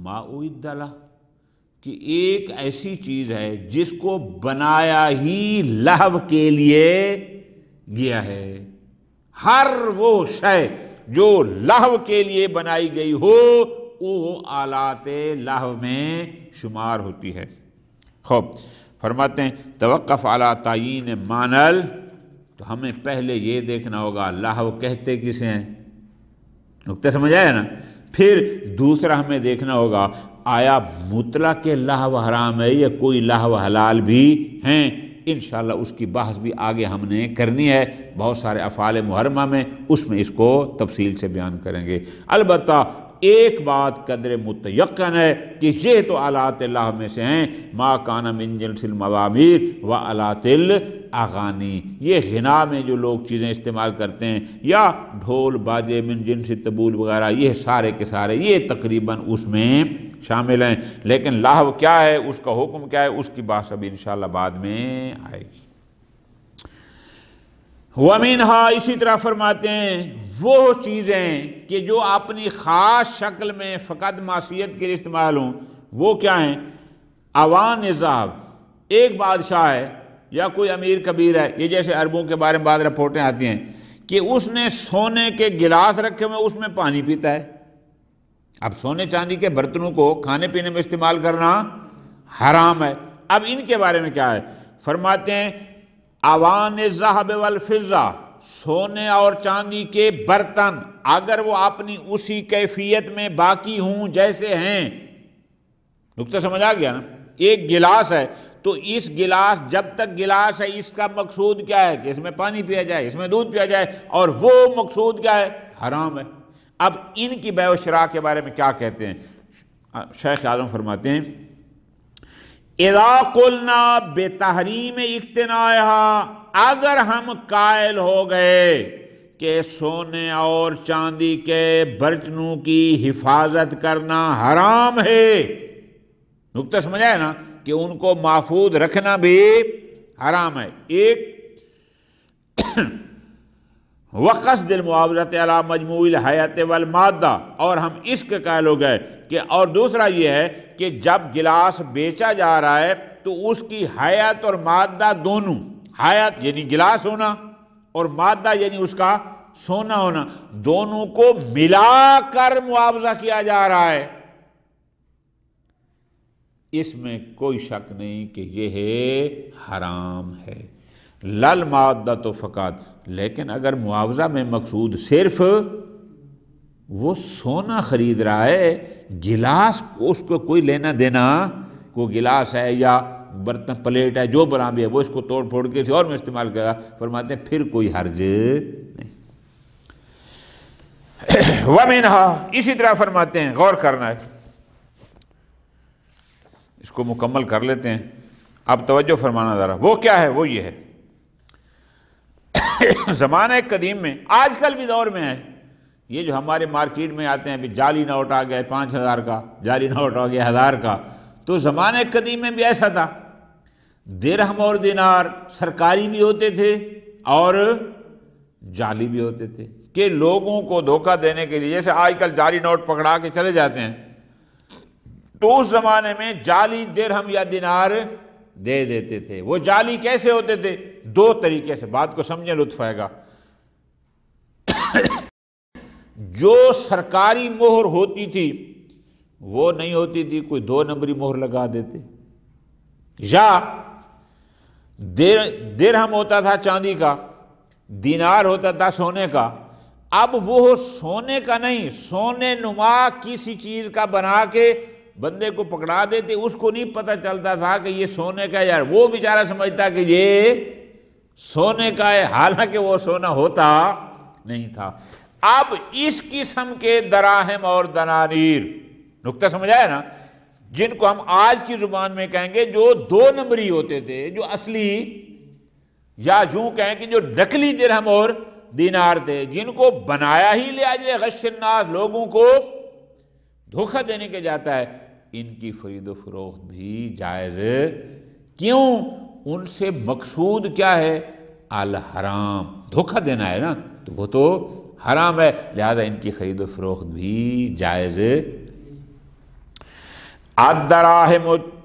Speaker 2: ما اعد لہ، کہ ایک ایسی چیز ہے جس کو بنایا ہی لہو کے لیے گیا ہے۔ ہر وہ شے جو لہو کے لیے بنائی گئی ہو وہ آلات لہو میں شمار ہوتی ہے۔ خوب، فرماتے ہیں توقف علی تعیین معنی، تو ہمیں پہلے یہ دیکھنا ہوگا لہو کہتے کسے ہیں، نقطہ سمجھ آیا نا؟ پھر دوسرا ہمیں دیکھنا ہوگا آیا مطلق لہو حرام ہے یا کوئی لہو حلال بھی ہیں۔ انشاءاللہ اس کی بحث بھی آگے ہم نے کرنی ہے، بہت سارے افعال محرمہ میں، اس میں اس کو تفصیل سے بیان کریں گے۔ البتہ ایک بات قدر متیقن ہے کہ یہ تو آلات اللہ میں سے ہیں، ما کان من جنس المزامیر و آلات الاغانی، یہ غنا میں جو لوگ چیزیں استعمال کرتے ہیں یا ڈھول باجے من جنس طبول وغیرہ، یہ سارے کے سارے یہ تقریباً اس میں شامل ہیں۔ لیکن لہو کیا ہے، اس کا حکم کیا ہے، اس کی بات ابھی انشاءاللہ بعد میں آئے گی۔ وَمِنْهَا، اسی طرح فرماتے ہیں وہ چیزیں کہ جو اپنی خاص شکل میں فقط معصیت کے لیے استعمال ہوں، وہ کیا ہیں؟ اوان ذہب، ایک بادشاہ ہے یا کوئی امیر کبیر ہے، یہ جیسے عربوں کے بارے میں بعض رپورٹیں آتی ہیں کہ اس نے سونے کے گلاس رکھے ہوئے، اس میں پانی پیتا ہے۔ اب سونے چاندی کے برتنوں کو کھانے پینے میں استعمال کرنا حرام ہے۔ اب ان کے بارے میں کیا ہے؟ فرماتے ہیں اوان الذهب والفضہ، سونے اور چاندی کے برتن اگر وہ اپنی اسی کیفیت میں باقی ہوں جیسے ہیں، نقطہ سمجھ آ گیا نا؟ ایک گلاس ہے تو اس گلاس جب تک گلاس ہے اس کا مقصود کیا ہے کہ اس میں پانی پیا جائے، اس میں دودھ پیا جائے، اور وہ مقصود کیا ہے؟ حرام ہے۔ اب ان کی بیع و شراء کے بارے میں کیا کہتے ہیں؟ شیخ اعظم فرماتے ہیں اذا قلنا بتحریم اقتنائها، اگر ہم قائل ہو گئے کہ سونے اور چاندی کے برتنوں کی حفاظت کرنا حرام ہے، نقطہ سمجھ آیا نا کہ ان کو محفوظ رکھنا بھی حرام ہے۔ ایک وقصد المعاوضۃ علی مجموع الحیات والمادہ، اور ہم اس کے قائل ہو گئے کہ، اور دوسرا یہ ہے کہ جب گلاس بیچا جا رہا ہے تو اس کی حیات اور مادہ دونوں، حیات یعنی گلاس ہونا اور مادہ یعنی اس کا سونا ہونا، دونوں کو ملا کر معاوضہ کیا جا رہا ہے، اس میں کوئی شک نہیں کہ یہ حرام ہے۔ لل مادہ تو فقط، لیکن اگر معاوضہ میں مقصود صرف وہ سونا خرید رہا ہے، گلاس اس کو کوئی لینا دینا، کوئی گلاس ہے یا برتن پلیٹ ہے جو بنا بھی ہے، وہ اس کو توڑ پھوڑ کے کسی اور میں استعمال کرے گا، فرماتے ہیں پھر کوئی حرج نہیں۔ وَمِنْهَا، اسی طرح فرماتے ہیں، غور کرنا ہے، اس کو مکمل کر لیتے ہیں. اب توجہ فرمانا ذرا. وہ کیا ہے؟ وہ یہ ہے زمانہ قدیم میں، آج کل بھی دور میں ہے، یہ جو ہمارے مارکیٹ میں آتے ہیں، جعلی نوٹ آ گیا 5000 کا، جعلی نوٹ آ گیا 1000 کا، تو زمانہ قدیم میں بھی ایسا تھا. درہم اور دینار سرکاری بھی ہوتے تھے اور جعلی بھی ہوتے تھے، کہ لوگوں کو دھوکہ دینے کے لیے. جیسے آج کل جعلی نوٹ پکڑا کے چلے جاتے ہیں، تو اس زمانے میں جعلی درہم یا دینار دے دیتے تھے. وہ جعلی کیسے ہوتے تھے؟ 2 طریقے سے، بات کو سمجھیں، لطف آئے گا. جو سرکاری مہر ہوتی تھی وہ نہیں ہوتی تھی، کوئی 2 نمبری مہر لگا دیتے. یا درہم ہوتا تھا چاندی کا، دینار ہوتا تھا سونے کا. اب وہ سونے کا نہیں، سونے نما کسی چیز کا بنا کے بندے کو پکڑا دیتے. اس کو نہیں پتہ چلتا تھا کہ یہ سونے کا ہے، یار وہ بیچارہ سمجھتا کہ یہ سونے کا ہے، حالانکہ وہ سونا ہوتا نہیں تھا. اب اس قسم کے دراہم اور دنانیر، نکتہ سمجھ آیا نا، جن کو ہم آج کی زبان میں کہیں گے جو 2 نمبری ہوتے تھے، جو اصلی، یا یوں کہیں کہ جو نقلی درہم اور دینار تھے، جن کو بنایا ہی لاجل غش الناس، لوگوں کو دھوکہ دینے کے جاتا ہے، ان کی خرید و فروخت بھی جائز. کیوں؟ ان سے مقصود کیا ہے؟ الحرام. دھوکہ دینا ہے نا، تو وہ تو حرام ہے، لہذا ان کی خرید و فروخت بھی جائز.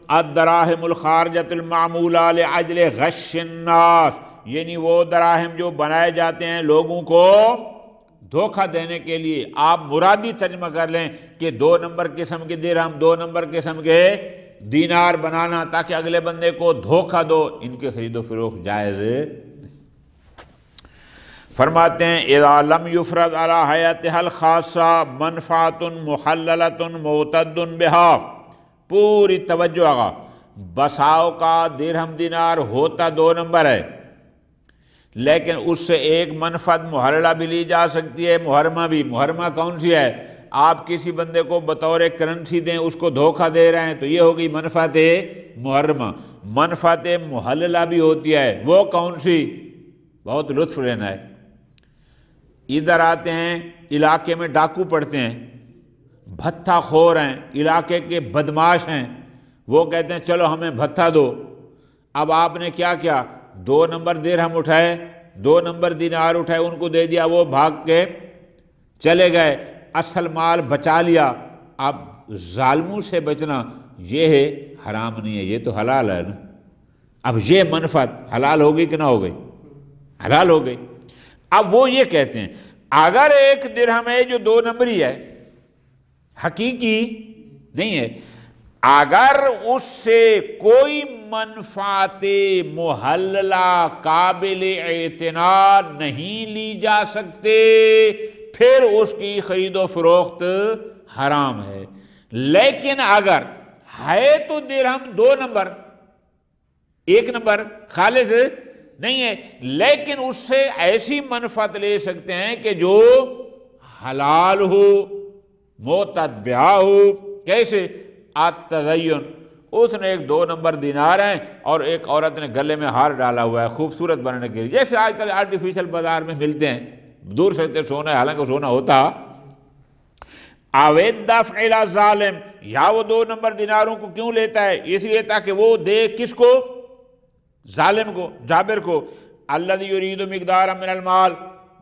Speaker 2: الدراہم الخارجۃ المعمولہ لعجل غش الناس، یعنی وہ دراہم جو بنائے جاتے ہیں لوگوں کو دھوکہ دینے کے لیے. آپ مرادی ترجمہ کر لیں کہ 2 نمبر قسم کے درہم، 2 نمبر قسم کے دینار بنانا تاکہ اگلے بندے کو دھوکہ دو. ان کی خرید و فروخت جائز. فرماتے ہیں اذا لم یفرض علی حیاتها الخاصہ منفعۃ محللۃ معتد بها. پوری توجہ آگا. بساؤ کا درہم دینار ہوتا 2 نمبر ہے، لیکن اس سے ایک منفعت محللہ بھی لی جا سکتی ہے، محرمہ بھی. محرمہ کون سی ہے؟ آپ کسی بندے کو بطور کرنسی دیں، اس کو دھوکہ دے رہے ہیں، تو یہ ہوگی منفعت محرمہ. منفعت محللہ بھی ہوتی ہے، وہ کون سی؟ بہت لطف لینا ہے. ادھر آتے ہیں، علاقے میں ڈاکو پڑتے ہیں، بھتہ خور ہیں، علاقے کے بدماش ہیں، وہ کہتے ہیں چلو ہمیں بھتہ دو. اب آپ نے کیا کیا؟ 2 نمبر درہم اٹھائے، 2 نمبر دینار اٹھائے، ان کو دے دیا، وہ بھاگ کے چلے گئے، اصل مال بچا لیا. اب ظالموں سے بچنا یہ ہے حرام نہیں ہے، یہ تو حلال ہے نا. اب یہ منفعت حلال ہو گئی کہ نہ ہو گئی؟ حلال ہو گئی. اب وہ یہ کہتے ہیں اگر ایک درہم ہے جو 2 نمبری ہے، حقیقی نہیں ہے، اگر اس سے کوئی منفعت محللہ قابل اعتنا نہیں لی جا سکتے، پھر اس کی خرید و فروخت حرام ہے. لیکن اگر ہے تو درہم 2 نمبر، 1 نمبر خالص نہیں ہے، لیکن اس سے ایسی منفعت لے سکتے ہیں کہ جو حلال ہو، معتدبہ ہو. کیسے؟ التزین. اس نے ایک 2 نمبر دینار ہیں اور ایک عورت نے گلے میں ہار ڈالا ہوا ہے خوبصورت بننے کے لیے، جیسے آج کل آرٹیفیشل بازار میں ملتے ہیں، دور سے کہتے سونا ہے حالانکہ سونا ہوتا. اوید دفع الی ظالم، یا وہ 2 نمبر دیناروں کو کیوں لیتا ہے؟ اس لیے تاکہ وہ دے کس کو؟ ظالم کو، جابر کو. الذی یرید مقدارا من المال،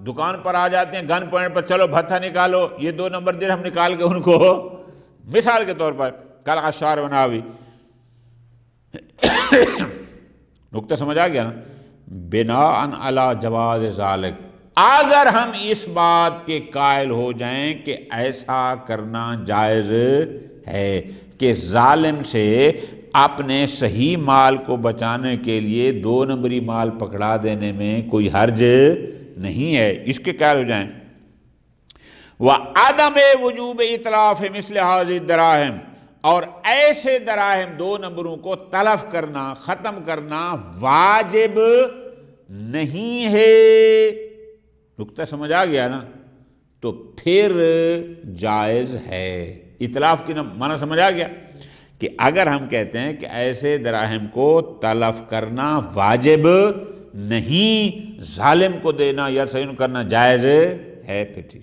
Speaker 2: دکان پر آ جاتے ہیں گن پوائنٹ پر، چلو بھتہ نکالو، یہ 2 نمبر درہم نکال کے ان کو، مثال کے طور پر کل عشار بناوی. نکتہ سمجھ آ گیا نا؟ بناء علی جواز ذالک، اگر ہم اس بات کے قائل ہو جائیں کہ ایسا کرنا جائز ہے کہ ظالم سے اپنے صحیح مال کو بچانے کے لیے 2 نمبری مال پکڑا دینے میں کوئی حرج نہیں ہے، اس کے قائل ہو جائیں. وَعَدَمِ وُجُوبِ اِطْلَافِ مِثْلِ هَذِهِ الدَّرَاهِمِ، اور ایسے دراہم 2 نمبروں کو تلف کرنا، ختم کرنا واجب نہیں ہے. نکتہ سمجھ آ گیا نا؟ تو پھر جائز ہے. اطلاف کی معنی سمجھ آ گیا کہ اگر ہم کہتے ہیں کہ ایسے دراہم کو تلف کرنا واجب نہیں، ظالم کو دینا یا صحیح کرنا جائز ہے، پھر ٹھیک۔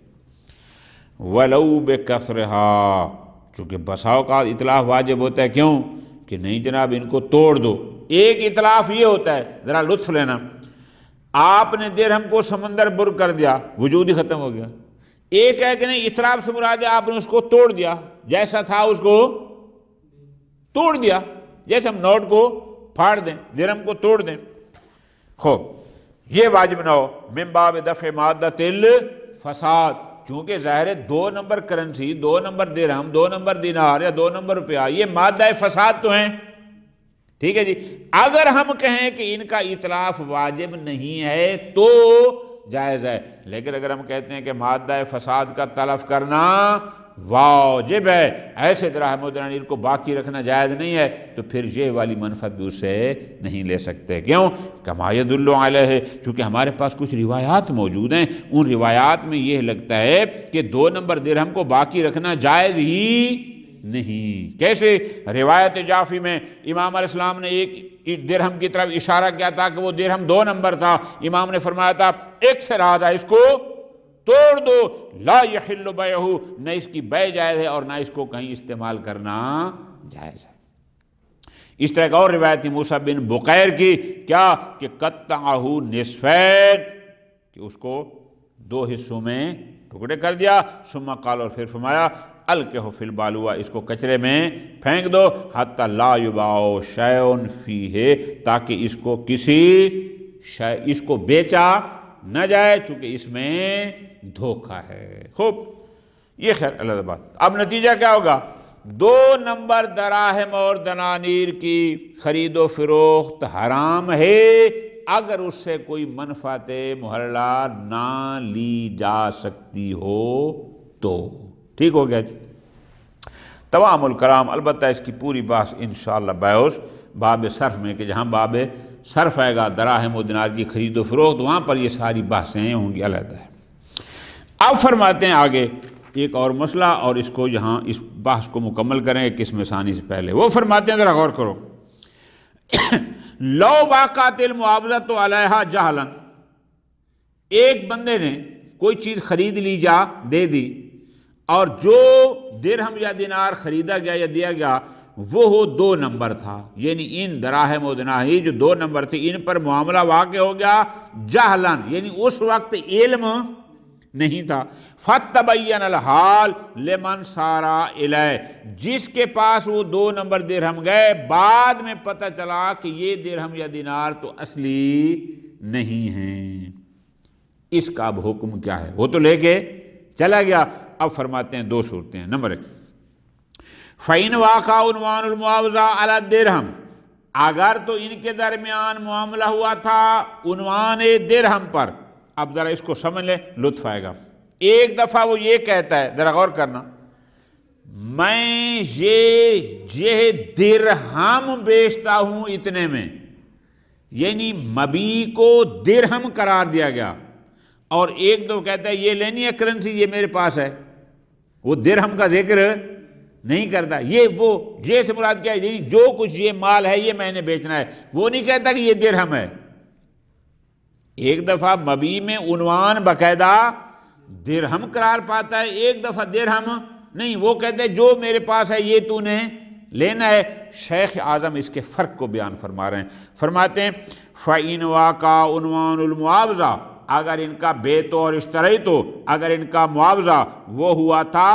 Speaker 2: وَلَوْ بِكَسْرِهَا، چونکہ بسا اوقات اتلاف واجب ہوتا ہے، کیوں کہ نہیں جناب ان کو توڑ دو۔ ایک اتلاف یہ ہوتا ہے، ذرا لطف لینا، آپ نے درہم کو سمندر بر کر دیا، وجود ہی ختم ہو گیا۔ ایک ہے کہ نہیں، اتلاف سے مراد ہے آپ نے اس کو توڑ دیا، جیسا تھا اس کو توڑ دیا، جیسے ہم نوٹ کو پھاڑ دیں، درہم کو توڑ دیں۔ یہ واجب نہ ہو، من باب دفع مادۃ الفساد، چونکہ ظاہر ہے 2 نمبر کرنسی، 2 نمبر درہم، 2 نمبر دینار یا 2 نمبر روپیہ، یہ مادہ فساد تو ہیں، ٹھیک ہے جی۔ اگر ہم کہیں کہ ان کا اتلاف واجب نہیں ہے تو جائز ہے، لیکن اگر ہم کہتے ہیں کہ مادہ فساد کا تلف کرنا واجب ہے، ایسے دراہم و دنانیر کو باقی رکھنا جائز نہیں ہے، تو پھر یہ والی منفعت بھی اس سے نہیں لے سکتے۔ کیوں؟ کما یدل علیہ، چونکہ ہمارے پاس کچھ روایات موجود ہیں، ان روایات میں یہ لگتا ہے کہ 2 نمبر درہم کو باقی رکھنا جائز ہی نہیں۔ کیسے؟ روایت جعفی میں امام علیہ السلام نے ایک درہم کی طرف اشارہ کیا تھا کہ وہ درہم 2 نمبر تھا، امام نے فرمایا تھا اکسر ھذا، اس کو توڑ دو، لا یحل بیعہ، نہ اس کی بیع جائز ہے اور نہ اس کو کہیں استعمال کرنا جائز ہے۔ اس طرح ایک اور روایت تھی موسیٰ بن بقیر کی، کیا کہ قطعہ نصفین، کہ اس کو 2 حصوں میں ٹکڑے کر دیا، ثم قال، اور پھر فرمایا القہ فی البالوہ، اس کو کچرے میں پھینک دو، حتی لا یباع شیء فیہ، تاکہ اس کو اس کو بیچا نہ جائے، چونکہ اس میں دھوکہ ہے۔ خوب، یہ خیر اللہ بات۔ اب نتیجہ کیا ہوگا؟ 2 نمبر دراہم اور دنانیر کی خرید و فروخت حرام ہے اگر اس سے کوئی منفعت محلہ نہ لی جا سکتی ہو تو۔ ٹھیک ہو گیا جی۔ تمام الکلام، البتہ اس کی پوری بحث انشاءاللہ بیعوش باب صرف میں، کہ جہاں باب صرف آئے گا دراہم و دینار کی خرید و فروخت، وہاں پر یہ ساری بحثیں ہوں گی علیحدہ ہے۔ اب فرماتے ہیں آگے ایک اور مسئلہ، اور اس کو یہاں اس بحث کو مکمل کریں ایک قسم ثانی سے پہلے۔ وہ فرماتے ہیں، ذرا غور کرو، لو وقعت المعاوضۃ علیہا جہلا، ایک بندے نے کوئی چیز خرید لی، جا دے دی، اور جو درہم یا دینار خریدا گیا یا دیا گیا وہ 2 نمبر تھا، یعنی ان دراہم و دنانیر جو 2 نمبر تھے ان پر معاملہ واقع ہو گیا جہلاً، یعنی اس وقت علم نہیں تھا۔ فتبین الحال لمن سارا الیہ، جس کے پاس وہ 2 نمبر درہم گئے، بعد میں پتہ چلا کہ یہ درہم یا دینار تو اصلی نہیں ہیں، اس کا اب حکم کیا ہے؟ وہ تو لے کے چلا گیا۔ اب فرماتے ہیں 2 صورتیں ہیں۔ نمبر 1، فَإِنْ وَاقَعَ عُنْوَانُ الْمُعَاوضَةِ عَلَى الدِّرْہَمِ، اگر تو ان کے درمیان معاملہ ہوا تھا عنوان درہم پر۔ اب ذرا اس کو سمجھ لیں، لطف آئے گا۔ ایک دفعہ وہ یہ کہتا ہے، ذرا غور کرنا، میں یہ درہم بیچتا ہوں اتنے میں، یعنی مبی کو درہم قرار دیا گیا، اور ایک دو کہتا ہے یہ لینی ہے کرنسی، یہ میرے پاس ہے، وہ درہم کا ذکر نہیں کرتا۔ یہ سے مراد کیا ہے؟ جو کچھ یہ مال ہے یہ میں نے بیچنا ہے، وہ نہیں کہتا کہ یہ درہم ہے۔ ایک دفعہ مبی میں عنوان باقاعدہ درہم قرار پاتا ہے، ایک دفعہ درہم نہیں، وہ کہتے ہیں جو میرے پاس ہے یہ تو نے لینا ہے۔ شیخ اعظم اس کے فرق کو بیان فرما رہے ہیں، فرماتے ہیں فَإِنْ وَاقَعَ عُنْوَانُ الْمُعَاوضَةِ، اگر ان کا بیع اور اشتری تو اگر ان کا معاوضہ وہ ہوا تھا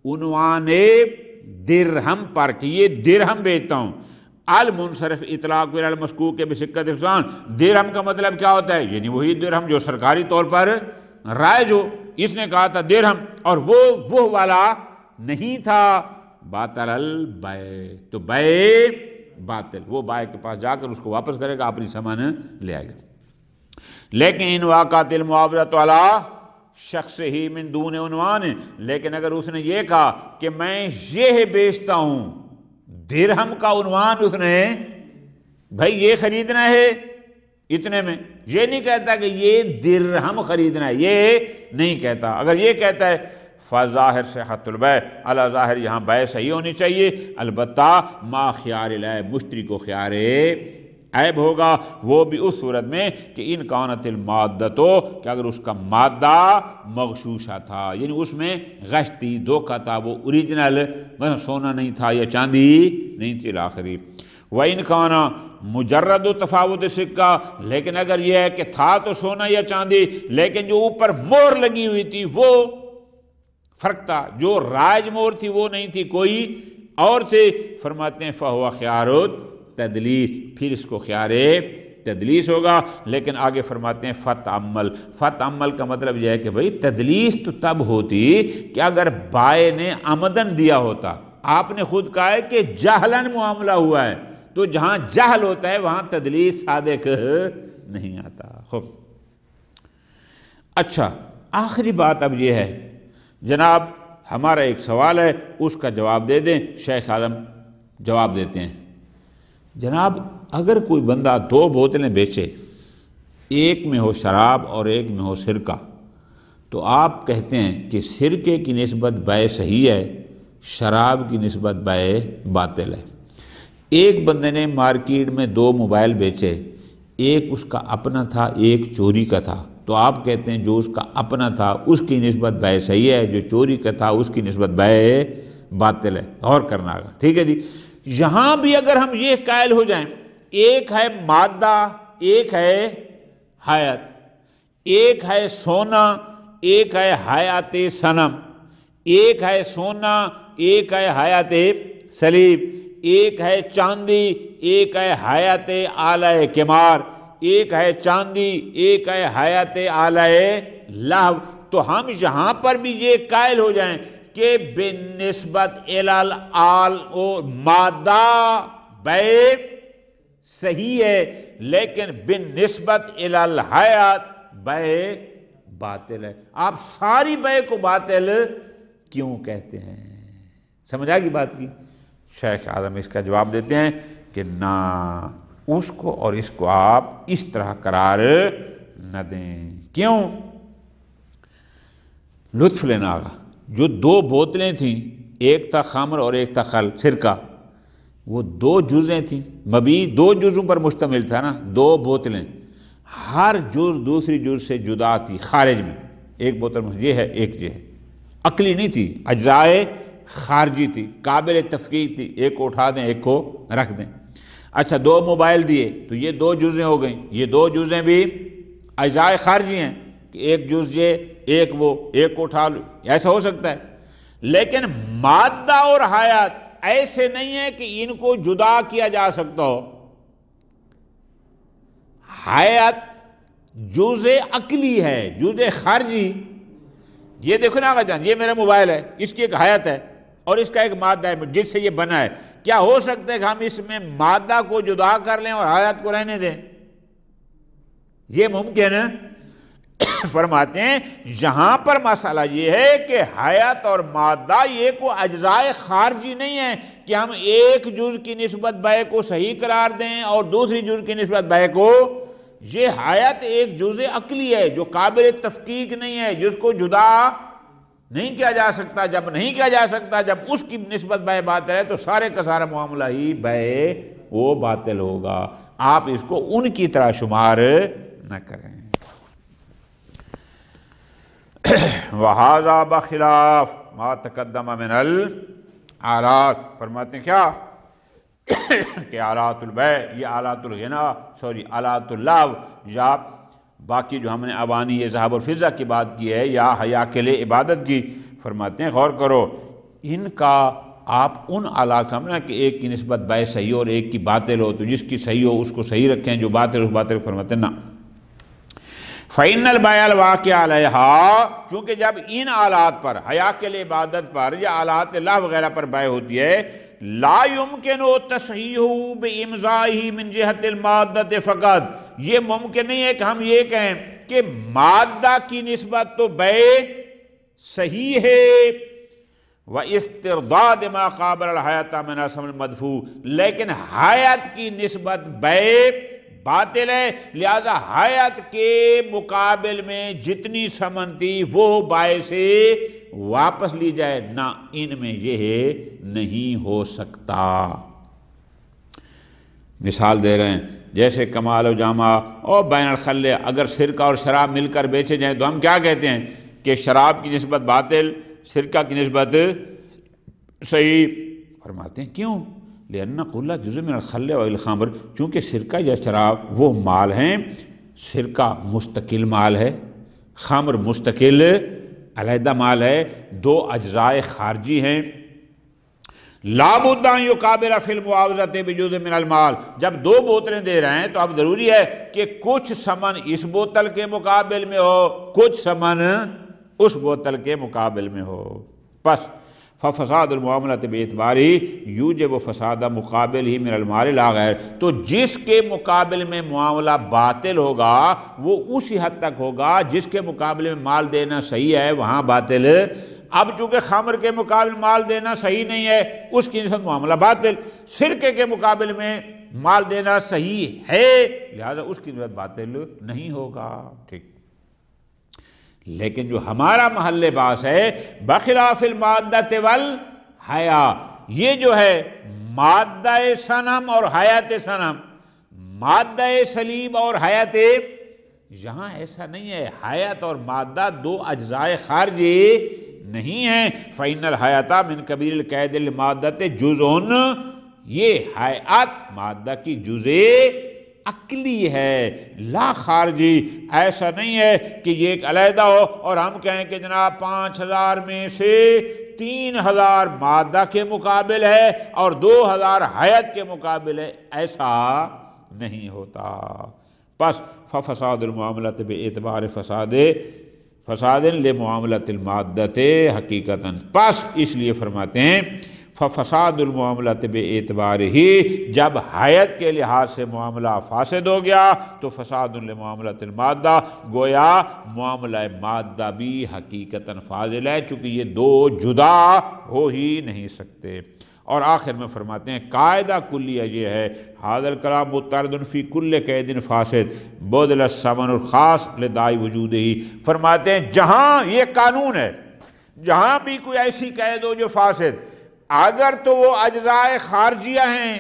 Speaker 2: عنوان درہم پر کہ یہ درہم بیچتا ہوں، المنصرف اطلاق غیر المشکوک بسکۃ افسان، درہم کا مطلب کیا ہوتا ہے؟ یعنی وہی درہم جو سرکاری طور پر رائج ہو، اس نے کہا تھا درہم اور وہ والا نہیں تھا، باطل البیع، تو بیع باطل، وہ بائع کے پاس جا کر اس کو واپس کرے گا، اپنی سامان لے آئے گا۔ لیکن ان واقعات المعاوضۃ علی شخص ہی من دون عنوان، لیکن اگر اس نے یہ کہا کہ میں یہ بیچتا ہوں، درہم کا عنوان اس نے بھائی یہ خریدنا ہے اتنے میں، یہ نہیں کہتا کہ یہ درہم خریدنا ہے، یہ نہیں کہتا۔ اگر یہ کہتا ہے فظاہر صحت البیع، علی ظاہر یہاں بیع صحیح ہونی چاہیے، البتہ ما خیار العیب، مشتری کو خیار عیب ہوگا، وہ بھی اس صورت میں کہ ان کانت المادۃ، کہ اگر اس کا مادہ مغشوشہ تھا، یعنی اس میں غش تھی، دھوکہ تھا، وہ اوریجنل مثلا سونا نہیں تھا یا چاندی نہیں تھی الآخری۔ وَإِنْ كَانَ مجرد تفاوت سکہ، لیکن اگر یہ ہے کہ تھا تو سونا یا چاندی لیکن جو اوپر مہر لگی ہوئی تھی وہ فرق تھا، جو رائج مہر تھی وہ نہیں تھی، کوئی اور تھے، فرماتے ہیں فَهُوَ خِيَارُ تدلیس، پھر اس کو خیار تدلیس ہوگا۔ لیکن آگے فرماتے ہیں فتعمل کا مطلب یہ ہے کہ بھئی تدلیس تو تب ہوتی کہ اگر بائع نے عمدن دیا ہوتا، آپ نے خود کہا ہے کہ جہلاً معاملہ ہوا ہے، تو جہاں جہل ہوتا ہے وہاں تدلیس صادق نہیں آتا۔ خوب، اچھا آخری بات اب یہ ہے، جناب ہمارا ایک سوال ہے، اس کا جواب دے دیں۔ شیخ عالم جواب دیتے ہیں، جناب اگر کوئی بندہ 2 بوتلیں بیچے، ایک میں ہو شراب اور ایک میں ہو سرکہ، تو آپ کہتے ہیں کہ سرکے کی نسبت بیع صحیح ہے، شراب کی نسبت بیع باطل ہے۔ ایک بندے نے مارکیٹ میں 2 موبائل بیچے، ایک اس کا اپنا تھا ایک چوری کا تھا، تو آپ کہتے ہیں جو اس کا اپنا تھا اس کی نسبت بیع صحیح ہے، جو چوری کا تھا اس کی نسبت بیع باطل ہے۔ غور کرنا آگا، ٹھیک ہے جی۔ یہاں بھی اگر ہم یہ قائل ہو جائیں، ایک ہے مادہ، ایک ہے حیات، ایک ہے سونا، ایک ہے حیات صنم، ایک ہے سونا، ایک ہے حیات صلیب، ایک ہے چاندی، ایک ہے حیات آلہ کمار، ایک ہے چاندی، ایک ہے حیات آلہ لہو، تو ہم یہاں پر بھی یہ قائل ہو جائیں کہ بنسبت الال و مادہ بیع صحیح ہے، لیکن بنسبت الحیات بیع باطل ہے۔ آپ ساری بیع کو باطل کیوں کہتے ہیں؟ سمجھ آ گئی بات کی؟ شیخ اعظم اس کا جواب دیتے ہیں کہ نہ، اس کو اور اس کو آپ اس طرح قرار نہ دیں۔ کیوں؟ لطف لینا آگا، جو 2 بوتلیں تھیں، ایک تھا خمر اور ایک تھا سرکہ، وہ 2 جزیں تھیں، مبی 2 جزوں پر مشتمل تھا نا، 2 بوتلیں، ہر جز دوسری جز سے جدا تھی خارج میں، ایک بوتل میں یہ ہے ایک یہ ہے، عقلی نہیں تھی، اجزائے خارجی تھی، قابل تفکیک تھی، ایک کو اٹھا دیں ایک کو رکھ دیں۔ اچھا 2 موبائل دیے تو یہ 2 جزیں ہو گئیں، یہ 2 جزیں بھی اجزائے خارجی ہیں کہ ایک جز یہ ایک وہ، ایک کو اٹھا لو، ایسا ہو سکتا ہے۔ لیکن مادہ اور حیات ایسے نہیں ہے کہ ان کو جدا کیا جا سکتا ہو۔ حیات جز عقلی ہے، جز خارجی، یہ دیکھو نا آقا جان، یہ میرا موبائل ہے، اس کی ایک حیات ہے اور اس کا ایک مادہ ہے جس سے یہ بنا ہے، کیا ہو سکتا ہے کہ ہم اس میں مادہ کو جدا کر لیں اور حیات کو رہنے دیں؟ یہ ممکن ہے؟ فرماتے ہیں یہاں پر مسئلہ یہ ہے کہ حیات اور مادہ یہ کو اجزائے خارجی نہیں ہے کہ ہم ایک جز کی نسبت بیع کو صحیح قرار دیں اور دوسری جز کی نسبت بیع کو، یہ حیات ایک جز عقلی ہے جو قابل تفکیک نہیں ہے، جس کو جدا نہیں کیا جا سکتا۔ جب نہیں کیا جا سکتا، جب اس کی نسبت بیع باطل ہے تو سارے کا سارا معاملہ ہی بیع وہ باطل ہوگا۔ آپ اس کو ان کی طرح شمار نہ کریں۔ وَهَذَا بَخِلَافِ مَا تَقَدَّمَ مِنَ الْآلَاتِ، فرماتے ہیں کیا کہ آلات البیع، یہ آلات الغنا، آلات اللہو، یا باقی جو ہم نے اوانی ذہب اور فضہ کی بات کی ہے یا حیاکل عبادت کی، فرماتے ہیں غور کرو، ان کا آپ ان آلات سمجھنا کہ ایک کی نسبت بیع صحیح ہو اور ایک کی باطل ہو، تو جس کی صحیح ہو اس کو صحیح رکھیں، جو باطل اس باطل، فرماتے ہیں نا۔ فَإِنَّ الْبَيْعَ الْوَاقِعَ عَلَيْهَا، چونکہ جب ان آلات پر، حیاکل عبادت پر یا آلات اللہ وغیرہ پر بیع ہوتی ہے، لا يمكن تصحیحہ بامضائہ من جہت المادۃ فقط، یہ ممکن نہیں ہے کہ ہم یہ کہیں کہ مادہ کی نسبت تو بیع صحیح ہے، وَإِسْتِرْدَادِ مَا قَابَلَ الْحَيَاةَ مِنْ أَصْلِ الْمَدْفُوعِ، لیکن حیات کی نسبت بیع باطل ہے، لہذا حیات کے مقابل میں جتنی ثمن تھی وہ باعث واپس لی جائے نہ، ان میں یہ نہیں ہو سکتا۔ مثال دے رہے ہیں جیسے کمال و جامع اور بین الخل، اگر سرکہ اور شراب مل کر بیچے جائیں تو ہم کیا کہتے ہیں کہ شراب کی نسبت باطل، سرکہ کی نسبت صحیح۔ فرماتے ہیں کیوں؟ لأن كل جزء من الخل والخمر، چونکہ سرکہ یا شراب وہ مال ہیں، سرکہ مستقل مال ہے، خمر مستقل علیحدہ مال ہے، دو اجزائے خارجی ہیں۔ لا بد ان یقابل فی المعاوضۃ بجزء من المال، جب دو بوتلیں دے رہے ہیں تو اب ضروری ہے کہ کچھ ثمن اس بوتل کے مقابل میں ہو، کچھ ثمن اس بوتل کے مقابل میں ہو۔ پس ففساد المعاملۃ باعتبارہ یوجب فساد مقابل ہی من المال لا غیر، تو جس کے مقابل میں معاملہ باطل ہوگا وہ اسی حد تک ہوگا جس کے مقابلے میں مال دینا صحیح ہے وہاں باطل۔ اب چونکہ خمر کے مقابل مال دینا صحیح نہیں ہے اس کی نسبت معاملہ باطل، سرکے کے مقابل میں مال دینا صحیح ہے لہذا اس کی نسبت باطل نہیں ہوگا۔ ٹھیک، لیکن جو ہمارا محل بحث ہے بخلاف المادۃ والحیا، یہ جو ہے مادہ صنم اور حیات صنم، مادہ سلیب اور حیات، یہاں ایسا نہیں ہے، حیات اور مادہ دو اجزائے خارجی نہیں ہیں۔ فإن الحیات من کبیر القید المادۃ جزء، یہ حیات مادہ کی جزء عقلی ہے لا خارجی، ایسا نہیں ہے کہ یہ ایک علیحدہ ہو اور ہم کہیں کہ جناب 5000 میں سے 3000 مادہ کے مقابل ہے اور 2000 حیات کے مقابل ہے، ایسا نہیں ہوتا۔ پس ففساد المعاملۃ باعتبار فساد لمعاملۃ المادۃ حقیقتاً، پس اس لیے فرماتے ہیں ففساد المعاملۃ باعتبار ہی، جب حیات کے لحاظ سے معاملہ فاسد ہو گیا تو فساد لمعاملۃ المادہ، گویا معاملہ مادہ بھی حقیقتاً فاضل ہے، چونکہ یہ دو جدا ہو ہی نہیں سکتے۔ اور آخر میں فرماتے ہیں قاعدہ کلیہ یہ ہے، ھذا الکلام مطرد فی کل قید فاسد بدل الثمن الخاص لداعی وجودہ، فرماتے ہیں جہاں یہ قانون ہے، جہاں بھی کوئی ایسی قید ہو جو فاسد، اگر تو وہ اجزائے خارجیہ ہیں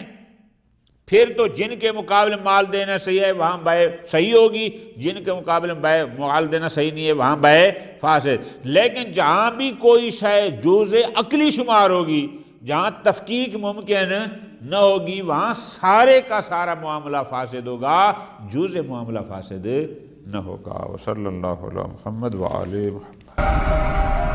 Speaker 2: پھر تو جن کے مقابلے مال دینا صحیح ہے وہاں بے صحیح ہوگی، جن کے مقابلے مال دینا صحیح نہیں ہے وہاں بے فاسد۔ لیکن جہاں بھی کوئی شے جزء عقلی شمار ہوگی، جہاں تفکیک ممکن نہ ہوگی، وہاں سارے کا سارا معاملہ فاسد ہوگا، جزء معاملہ فاسد نہ ہوگا۔ وصلی اللہ علی محمد وآلہ محمد۔